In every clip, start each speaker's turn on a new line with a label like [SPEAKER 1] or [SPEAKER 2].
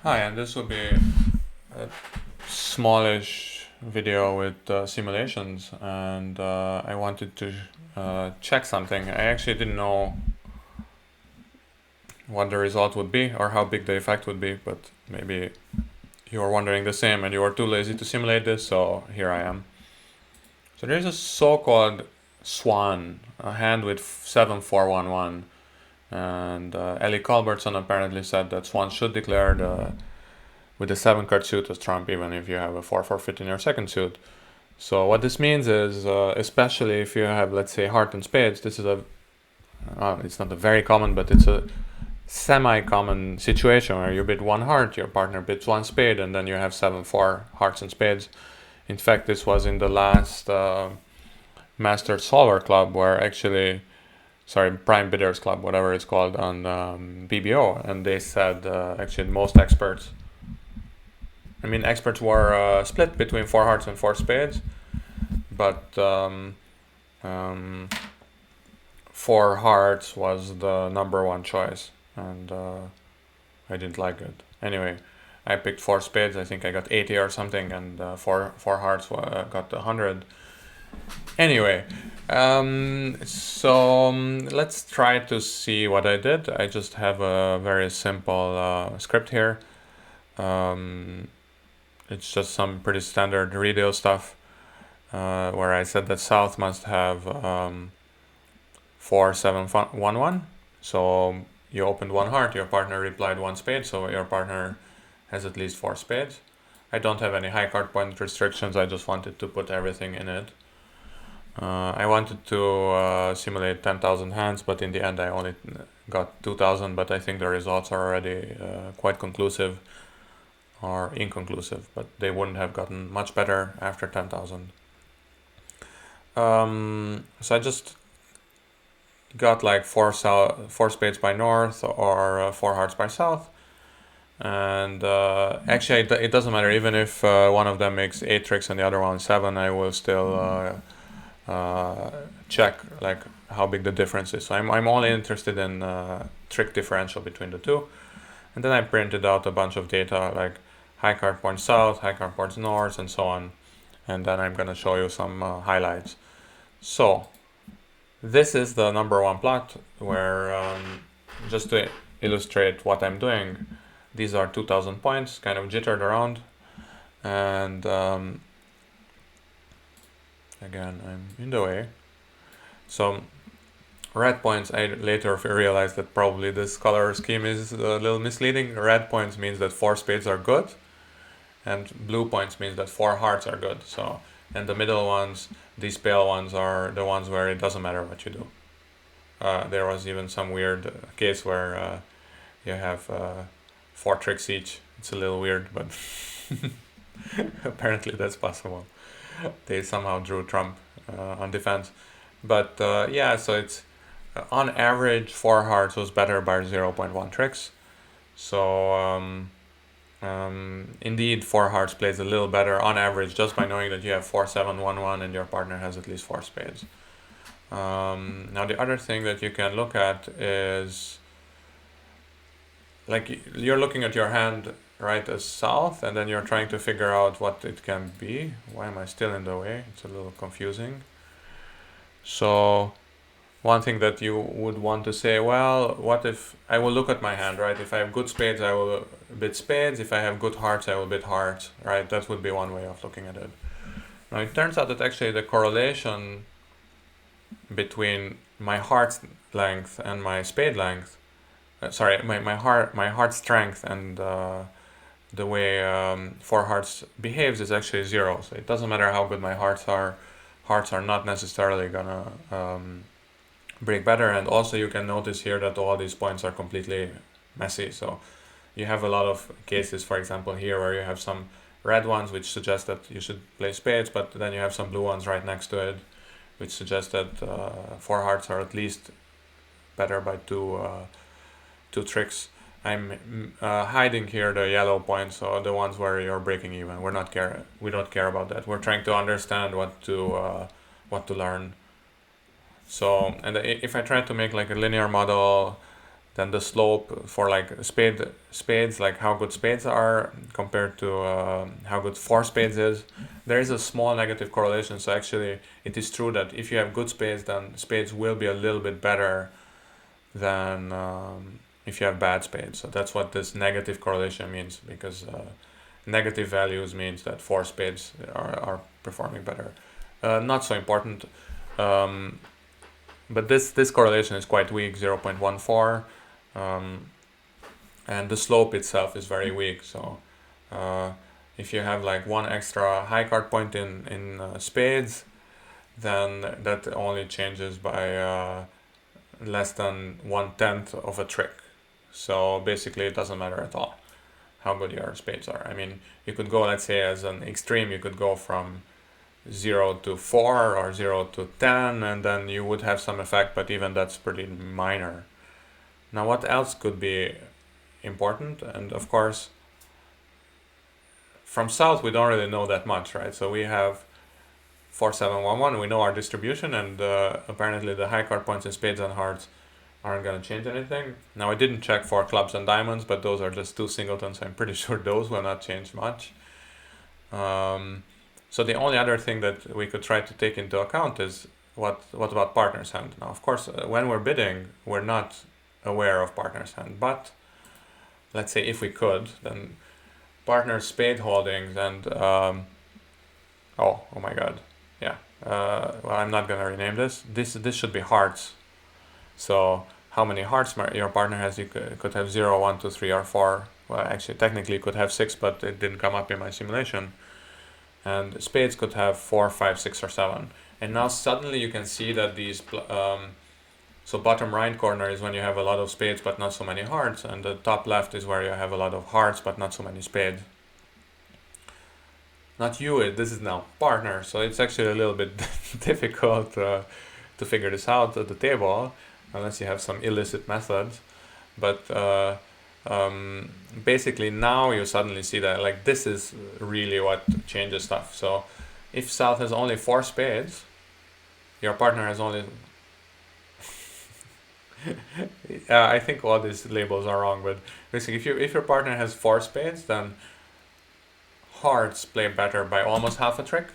[SPEAKER 1] Hi, and this will be a smallish video with simulations, and I wanted to check something. I actually didn't know what the result would be or how big the effect would be, but maybe you are wondering the same and you are too lazy to simulate this, so here I am. So there's a so-called swan, a hand with 7411, and Ellie Culbertson apparently said that swans should declare with the 7-card suit as trump even if you have a 4-4 fit in your second suit. So what this means is, especially if you have, let's say, heart and spades, this is it's not a very common, but it's a semi-common situation where you bid one heart, your partner bids one spade, and then you have 7-4 hearts and spades. In fact, this was in the last Master Solver Club, where actually, Prime Bidders Club, whatever it's called, on BBO, and they said actually most experts were split between 4 hearts and 4 spades, but 4 hearts was the number one choice, and I didn't like it. Anyway, I picked 4 spades. I think I got 80 or something, and 4 hearts got 100. Anyway, let's try to see what I did. I just have a very simple script here. It's just some pretty standard radio stuff, where I said that South must have 4-7-1-1. So you opened one heart, your partner replied one spade, so your partner has at least 4 spades. I don't have any high card point restrictions. I just wanted to put everything in it. I wanted to simulate 10,000 hands, but in the end I only got 2,000, but I think the results are already quite conclusive. Or inconclusive, but they wouldn't have gotten much better after 10,000. So I just got like 4 spades by north or 4 hearts by south, and actually it doesn't matter. Even if one of them makes 8 tricks and the other one 7, I will still check like how big the difference is. So I'm only interested in trick differential between the two. And then I printed out a bunch of data like high card points south, high card points north, and so on. And then I'm going to show you some highlights. So this is the number one plot where, just to illustrate what I'm doing, these are 2,000 points kind of jittered around. And again, I'm in the way. So red points, I later realized that probably this color scheme is a little misleading. Red points means that 4 spades are good, and blue points means that 4 hearts are good. So, and the middle ones, these pale ones, are the ones where it doesn't matter what you do. There was even some weird case where you have 4 tricks each. It's a little weird, but apparently that's possible. They somehow drew trump on defense. But yeah, so it's on average 4 hearts was better by 0.1 tricks. So indeed 4 hearts plays a little better on average just by knowing that you have 4-7-1-1 and your partner has at least 4 spades. Now the other thing that you can look at is, like, you're looking at your hand right as south, and then you're trying to figure out what it can be. Why am I still in the way? It's a little confusing. So one thing that you would want to say, well, what if I will look at my hand, right? If I have good spades, I will bid spades. If I have good hearts, I will bid hearts, right? That would be one way of looking at it. Now it turns out that actually the correlation between my heart length and my spade length, my heart strength and the way 4 hearts behaves is actually 0. So it doesn't matter how good my hearts are. Hearts are not necessarily gonna break better. And also you can notice here that all these points are completely messy. So you have a lot of cases, for example, here where you have some red ones which suggest that you should play spades, but then you have some blue ones right next to it which suggest that 4 hearts are at least better by two tricks. I'm hiding here the yellow points, so the ones where you're breaking even. We don't care about that. We're trying to understand what to learn. So, and if I try to make like a linear model, then the slope for like spades, like how good spades are compared to how good four spades is, there is a small negative correlation. So actually it is true that if you have good spades, then spades will be a little bit better than if you have bad spades. So that's what this negative correlation means, because negative values means that four spades are performing better. Not so important, but this correlation is quite weak, 0.14, and the slope itself is very weak. So if you have like one extra high card point in spades, then that only changes by less than 1/10 of a trick. So basically it doesn't matter at all how good your spades are. I mean, you could go, let's say as an extreme, you could go from 0 to 4 or 0 to 10, and then you would have some effect, but even that's pretty minor. Now what else could be important? And of course, from south we don't really know that much, right? So we have 4, 7, 1, 1, we know our distribution, and apparently the high card points in spades and hearts aren't going to change anything. Now I didn't check for clubs and diamonds, but those are just two singletons. I'm pretty sure those will not change much. So the only other thing that we could try to take into account is what about partner's hand. Now of course when we're bidding, we're not aware of partner's hand, but let's say if we could, then partner's spade holdings and oh my god, yeah, well, I'm not gonna rename this should be hearts. So how many hearts your partner has? You could have 0, 1, 2, 3, or 4. Well, actually technically you could have 6, but it didn't come up in my simulation. And spades could have 4, 5, 6, or 7. And now suddenly you can see that these so bottom right corner is when you have a lot of spades but not so many hearts, and the top left is where you have a lot of hearts but not so many spades. Not you, this is now partner, so it's actually a little bit difficult to figure this out at the table, unless you have some illicit methods. But basically now you suddenly see that like this is really what changes stuff. So if south has only 4 spades, your partner has only I think all these labels are wrong, but basically if your partner has 4 spades, then hearts play better by almost half a trick.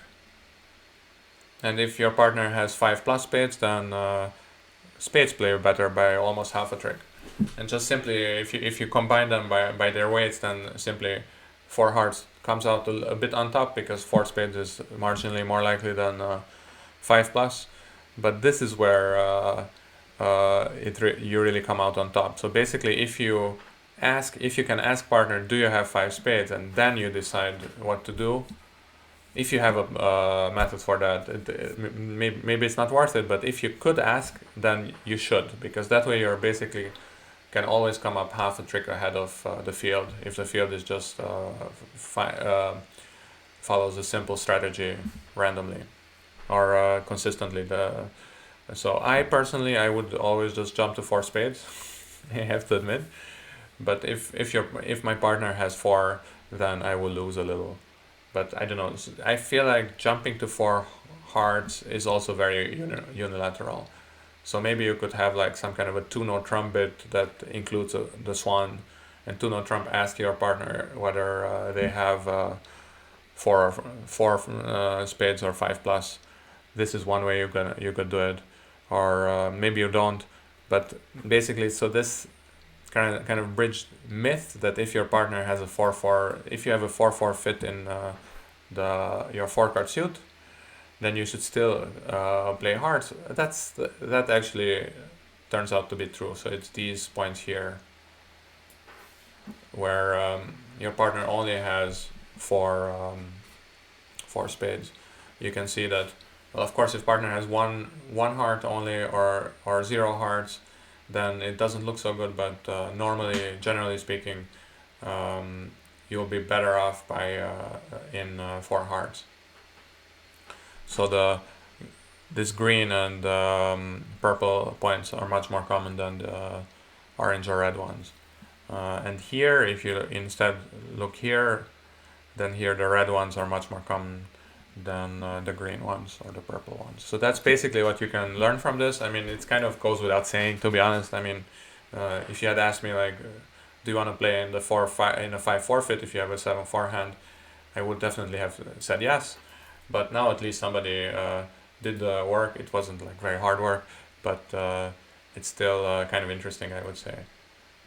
[SPEAKER 1] And if your partner has 5 plus spades, then spades play better by almost half a trick. And just simply, if you combine them by their weights, then simply 4 hearts comes out a bit on top, because 4 spades is marginally more likely than 5 plus. But this is where you really come out on top. So basically, if you can ask partner, do you have 5 spades, and then you decide what to do. If you have a method for that, maybe it's not worth it, but if you could ask, then you should, because that way you're basically can always come up half a trick ahead of the field, if the field is just follows a simple strategy randomly or consistently. So I personally, I would always just jump to 4 spades. I have to admit, but if my partner has 4, then I will lose a little. But I don't know. I feel like jumping to 4 hearts is also very unilateral. So maybe you could have like some kind of a 2-note trump bit that includes the swan, and 2-note trump ask your partner whether they have 4 spades or 5 plus. This is one way you could do it, or maybe you don't. But basically, so this kind of bridge myth that if your partner has a 4-4, if you have a 4-4 fit in your 4-card suit, then you should still play hearts. That actually turns out to be true. So it's these points here where your partner only has 4 spades. You can see that. Well, of course, if partner has one heart only or 0 hearts, then it doesn't look so good. But normally, generally speaking, you'll be better off by in 4 hearts. So this green and purple points are much more common than the orange or red ones. And here, if you instead look here, then here the red ones are much more common than the green ones or the purple ones. So that's basically what you can learn from this. I mean, it kind of goes without saying, to be honest. I mean, If you had asked me like, do you want to play in the 4-5 in a 5 forfeit if you have a 7-4 hand, I would definitely have said yes. But now at least somebody did the work. It wasn't like very hard work, but it's still kind of interesting, I would say.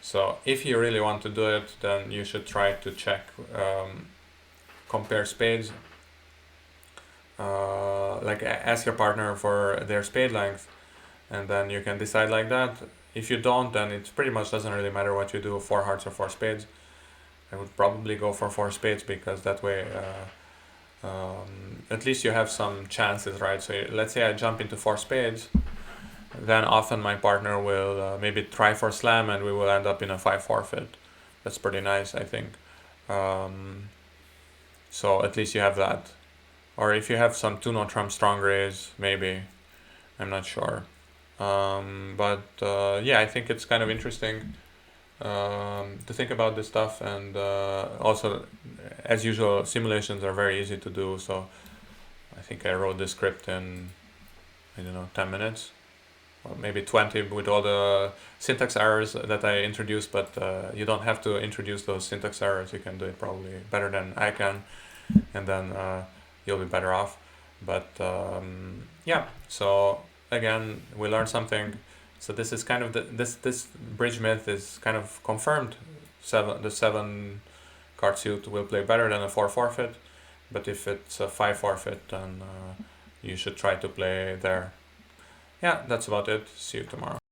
[SPEAKER 1] So if you really want to do it, then you should try to check, compare spades. Like ask your partner for their spade length, and then you can decide like that. If you don't, then it pretty much doesn't really matter what you do, 4 hearts or 4 spades. I would probably go for 4 spades because that way at least you have some chances, right? So let's say I jump into 4 spades, then often my partner will maybe try for slam and we will end up in a 5 forfeit. That's pretty nice, I think. So at least you have that. Or if you have some 2-no trump strong raise, maybe. I'm not sure. But yeah, I think it's kind of interesting to think about this stuff, and also, as usual, simulations are very easy to do. So I think I wrote this script in, I don't know, 10 minutes, or maybe 20 with all the syntax errors that I introduced. But you don't have to introduce those syntax errors. You can do it probably better than I can, and then you'll be better off. But yeah, so again, we learned something. So this is kind of this bridge myth is kind of confirmed. The 7 card suit will play better than a 4 forfeit, but if it's a 5 forfeit, then you should try to play there. Yeah, that's about it. See you tomorrow.